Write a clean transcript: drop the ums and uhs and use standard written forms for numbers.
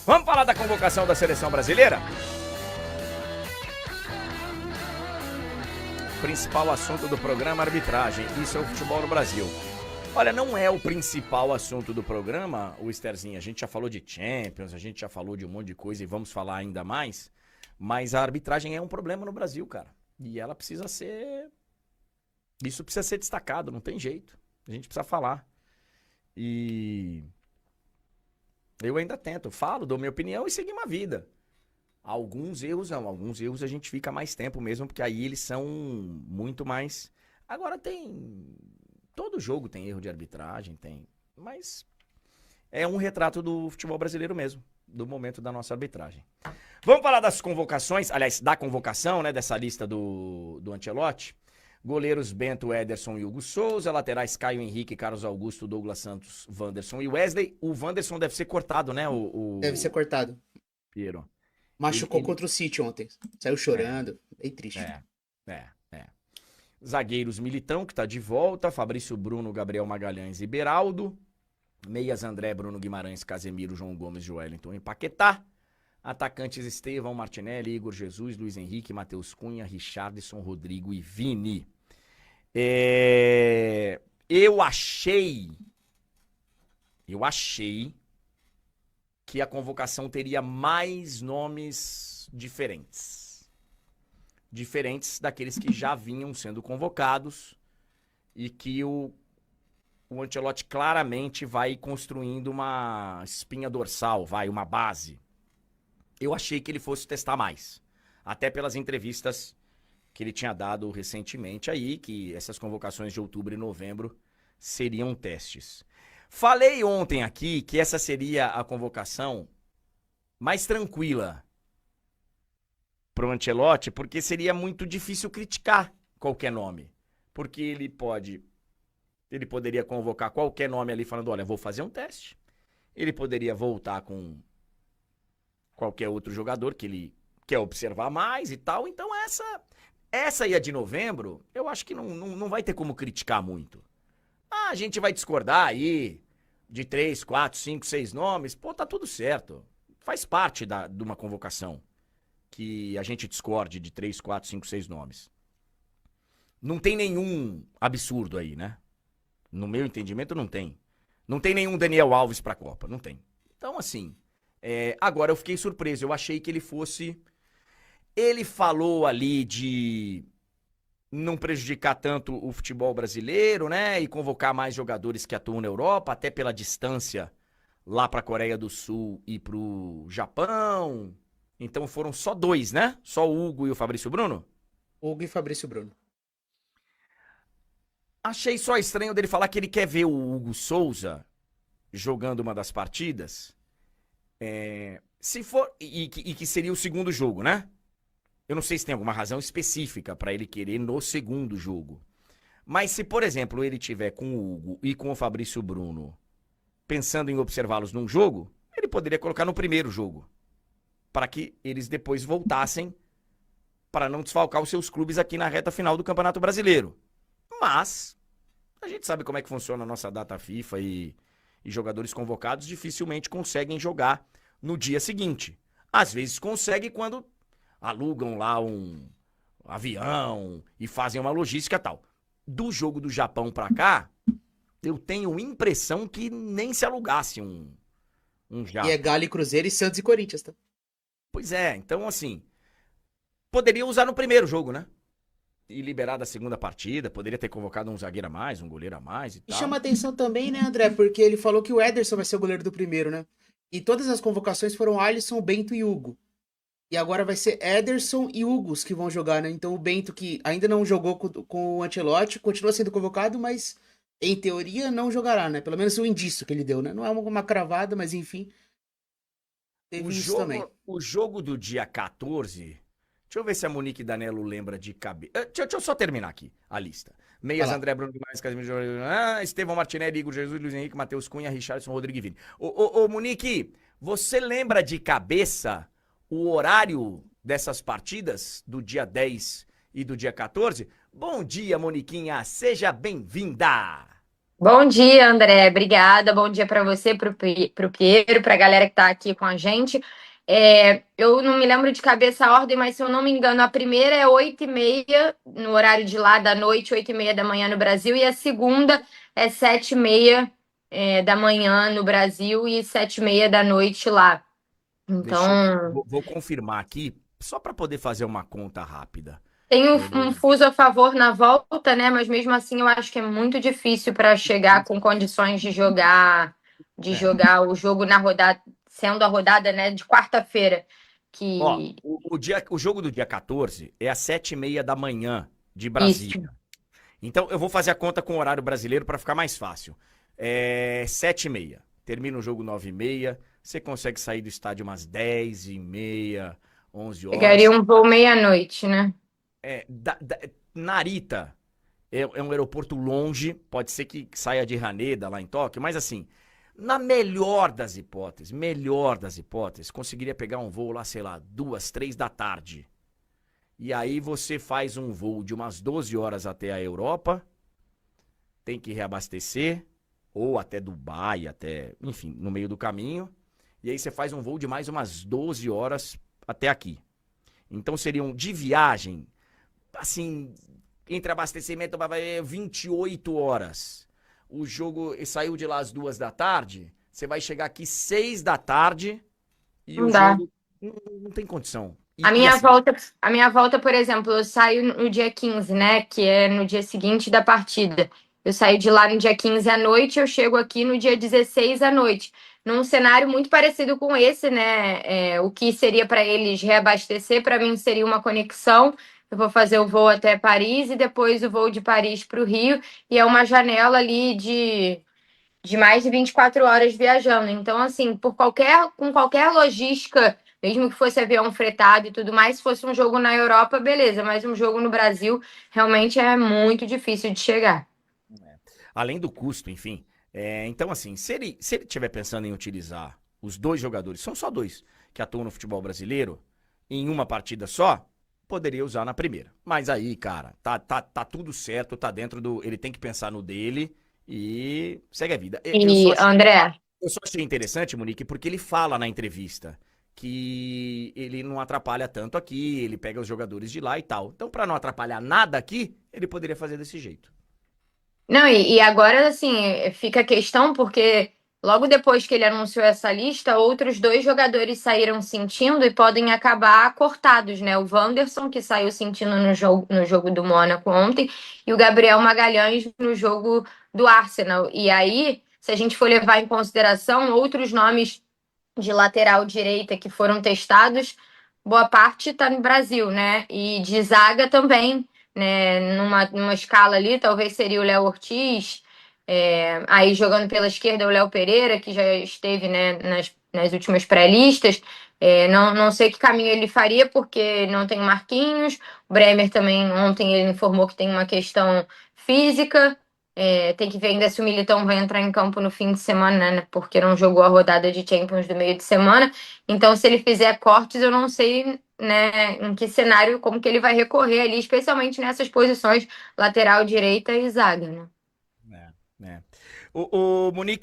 Vamos falar da convocação da seleção brasileira? Principal assunto do programa, arbitragem. Isso é o futebol no Brasil. Olha, não é o principal assunto do programa, o Sterzinho. A gente já falou de Champions, a gente já falou de um monte de coisa e vamos falar ainda mais. Mas a arbitragem é um problema no Brasil, cara. E ela precisa ser... Isso precisa ser destacado, não tem jeito. A gente precisa falar. E... eu ainda tento, falo, dou minha opinião e segui uma vida. Alguns erros não, alguns erros a gente fica mais tempo mesmo, porque aí eles são muito mais... Agora tem... todo jogo tem erro de arbitragem, tem... mas é um retrato do futebol brasileiro mesmo, do momento da nossa arbitragem. Vamos falar das convocações, aliás, da convocação, né, dessa lista do Ancelotti. Goleiros Bento, Ederson e Hugo Souza. Laterais Caio Henrique, Carlos Augusto, Douglas Santos, Wanderson e Wesley. O Wanderson deve ser cortado, né? Deve ser cortado. Piero. Machucou contra o City ontem. Saiu chorando. Bem triste. É. Zagueiros Militão, que tá de volta. Fabrício Bruno, Gabriel Magalhães e Beraldo. Meias André, Bruno Guimarães, Casemiro, João Gomes, Joelinton e Paquetá. Atacantes Estevão, Martinelli, Igor Jesus, Luiz Henrique, Matheus Cunha, Richarlison, Rodrigo e Vini. Eu achei que a convocação teria mais nomes diferentes. Diferentes daqueles que já vinham sendo convocados e que o Ancelotti claramente vai construindo uma espinha dorsal, uma base. Eu achei que ele fosse testar mais. Até pelas entrevistas que ele tinha dado recentemente aí, que essas convocações de outubro e novembro seriam testes. Falei ontem aqui que essa seria a convocação mais tranquila pro Ancelotti, porque seria muito difícil criticar qualquer nome. Porque ele poderia convocar qualquer nome ali falando, olha, vou fazer um teste. Ele poderia voltar com qualquer outro jogador que ele quer observar mais e tal. Então essa aí, a de novembro, eu acho que não vai ter como criticar muito. A gente vai discordar aí de 3, 4, 5, 6 nomes. Pô, tá tudo certo. Faz parte de uma convocação que a gente discorde de 3, 4, 5, 6 nomes. Não tem nenhum absurdo aí, né? No meu entendimento, não tem. Não tem nenhum Daniel Alves pra Copa, não tem. Então, assim... agora eu fiquei surpreso, eu achei que ele fosse... Ele falou ali de não prejudicar tanto o futebol brasileiro, né? E convocar mais jogadores que atuam na Europa, até pela distância lá pra Coreia do Sul e pro Japão. Então foram só 2, né? Só o Hugo e o Fabrício Bruno? Hugo e Fabrício Bruno. Achei só estranho dele falar que ele quer ver o Hugo Souza jogando uma das partidas... se for, e que seria o segundo jogo, né? Eu não sei se tem alguma razão específica pra ele querer no segundo jogo. Mas se, por exemplo, ele tiver com o Hugo e com o Fabrício Bruno pensando em observá-los num jogo, ele poderia colocar no primeiro jogo. Para que eles depois voltassem para não desfalcar os seus clubes aqui na reta final do Campeonato Brasileiro. Mas a gente sabe como é que funciona a nossa data FIFA e jogadores convocados dificilmente conseguem jogar no dia seguinte. Às vezes conseguem quando alugam lá um avião e fazem uma logística e tal. Do jogo do Japão pra cá, eu tenho impressão que nem se alugasse um jato. E é Galo e Cruzeiro e Santos e Corinthians, tá? Pois é, então assim, poderia usar no primeiro jogo, né? E liberar da segunda partida, poderia ter convocado um zagueiro a mais, um goleiro a mais e tal. E chama atenção também, né, André? Porque ele falou que o Ederson vai ser o goleiro do primeiro, né? E todas as convocações foram Alisson, Bento e Hugo. E agora vai ser Ederson e Hugo que vão jogar, né? Então o Bento, que ainda não jogou com o Ancelotti, continua sendo convocado, mas em teoria não jogará, né? Pelo menos o indício que ele deu, né? Não é uma cravada, mas enfim. Teve isso também. O jogo do dia 14... Deixa eu ver se a Monique Danello lembra de cabeça. Deixa eu só terminar aqui a lista. Meias, André, Bruno Guimarães, Casemiro, Estevão Martinelli, Igor Jesus, Luiz Henrique, Matheus Cunha, Richarlison, Rodrigo e Vini. Ô, Monique, você lembra de cabeça o horário dessas partidas do dia 10 e do dia 14? Bom dia, Moniquinha, seja bem-vinda! Bom dia, André. Obrigada. Bom dia para você, para o Piero, para a galera que está aqui com a gente. Eu não me lembro de cabeça a ordem, mas se eu não me engano, a primeira é 8h30 no horário de lá da noite, 8h30 da manhã no Brasil, e a segunda é 7h30 da manhã no Brasil e 7h30 da noite lá. Deixa eu. Então, Vou confirmar aqui, só para poder fazer uma conta rápida. tem um, É, um fuso a favor na volta, né? Mas mesmo assim eu acho que é muito difícil para chegar com condições de é. jogar o jogo na rodada, sendo a rodada, né, de quarta-feira, Ó, que o jogo do dia 14 é às 7h30 da manhã de isso. Brasília. Então eu vou fazer a conta com o horário brasileiro para ficar mais fácil. 7h30. Termina o jogo 9h30. Você consegue sair do estádio umas 10h30, 11 Pegaria horas. um voo meia-noite, né? Narita é um aeroporto longe, pode ser que saia de Haneda, lá em Tóquio, mas assim, na melhor das hipóteses, conseguiria pegar um voo lá, sei lá, 2, 3 da tarde. E aí você faz um voo de umas 12 horas até a Europa, tem que reabastecer, ou até Dubai, até, enfim, no meio do caminho. E aí você faz um voo de mais umas 12 horas até aqui. Então seriam de viagem, assim, entre abastecimento, 28 horas. O jogo saiu de lá às 2 da tarde, você vai chegar aqui 6 da tarde e o Não dá. jogo não tem condição. A E minha assim, volta, a minha volta, por exemplo, eu saio no dia 15, né? Que é no dia seguinte da partida. Eu saio de lá no dia 15 à noite, eu chego aqui no dia 16 à noite. Num cenário muito parecido com esse, né? O que seria para eles reabastecer, para mim seria uma conexão. Eu vou fazer o voo até Paris e depois o voo de Paris para o Rio. E é uma janela ali de mais de 24 horas viajando. Então, assim, com qualquer logística, mesmo que fosse avião fretado e tudo mais, se fosse um jogo na Europa, beleza, mas um jogo no Brasil realmente é muito difícil de chegar. além do custo, enfim. Então, assim, se ele estiver pensando em utilizar os dois jogadores, são só dois que atuam no futebol brasileiro, em uma partida só, poderia usar na primeira. Mas aí, cara, tá tudo certo, tá dentro do. Ele tem que pensar no dele e segue a vida. Eu só E, achei, André, eu só achei interessante, Monique, porque ele fala na entrevista que ele não atrapalha tanto aqui, ele pega os jogadores de lá e tal. Então, pra não atrapalhar nada aqui, ele poderia fazer desse jeito. não, e agora, assim, fica a questão, porque logo depois que ele anunciou essa lista, outros dois jogadores saíram sentindo e podem acabar cortados, né? O Wanderson, que saiu sentindo no jogo do Mônaco ontem, e o Gabriel Magalhães no jogo do Arsenal. E aí, se a gente for levar em consideração outros nomes de lateral direita que foram testados, boa parte está no Brasil, né? E de zaga também, né? Numa escala ali, talvez seria o Léo Ortiz, aí jogando pela esquerda o Léo Pereira, que já esteve, né, nas últimas pré-listas. Não sei que caminho ele faria, porque não tem o Marquinhos. O Bremer também, ontem ele informou que tem uma questão física. Tem que ver ainda se o Militão vai entrar em campo no fim de semana, né? Porque não jogou a rodada de Champions do meio de semana. Então, se ele fizer cortes, eu não sei, né, em que cenário, como que ele vai recorrer ali, especialmente nessas posições lateral, direita e zaga, né? É, né? O Monique,